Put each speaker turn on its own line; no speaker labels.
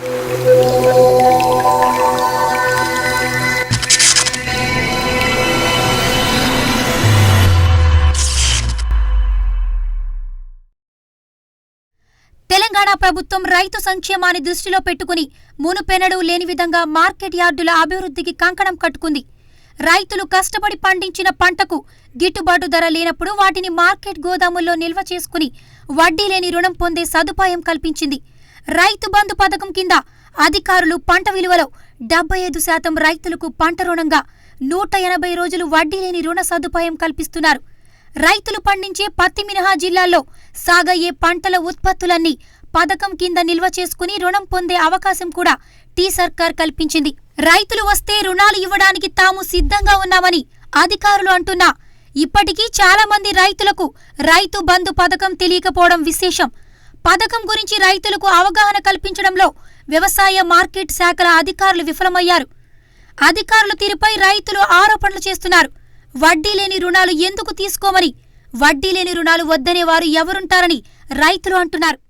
తెలంగాణ ప్రభుత్వం రైతు సంక్షేమాన్ని దృష్టిలో పెట్టుకుని మునుపెన్నడూ లేని విధంగా మార్కెట్ యార్డుల అభివృద్ధికి కంకణం కట్టుకుంది. రైతులు కష్టపడి పండించిన పంటకు గిట్టుబాటు ధర లేనప్పుడు వాటిని మార్కెట్ గోదాముల్లో నిల్వ చేసుకుని వడ్డీ లేని రుణం పొందే సదుపాయం కల్పించింది. రైతు బంధు పథకం కింద అధికారులు పంట విలువలో 75% రైతులకు పంట రుణంగా 180 రోజులు వడ్డీ లేని రుణ సదుపాయం కల్పిస్తున్నారు. రైతులు పండించే పత్తి మినహా జిల్లాల్లో సాగయ్యే పంటల ఉత్పత్తులన్నీ పథకం కింద నిల్వ చేసుకుని రుణం పొందే అవకాశం కూడా టీ సర్కార్ కల్పించింది. రైతులు వస్తే రుణాలు ఇవ్వడానికి తాము సిద్ధంగా ఉన్నామని అధికారులు అంటున్నా ఇప్పటికీ చాలా మంది రైతులకు రైతు బంధు పథకం తెలియకపోవడం విశేషం. పథకం గురించి రైతులకు అవగాహన కల్పించడంలో వ్యవసాయ మార్కెట్ శాఖల అధికారులు విఫలమయ్యారు. అధికారుల తీరుపై రైతులు ఆరోపణలు చేస్తున్నారు. వడ్డీ లేని రుణాలు ఎందుకు తీసుకోమని, వడ్డీ లేని రుణాలు వద్దనే వారు ఎవరుంటారని రైతులు అంటున్నారు.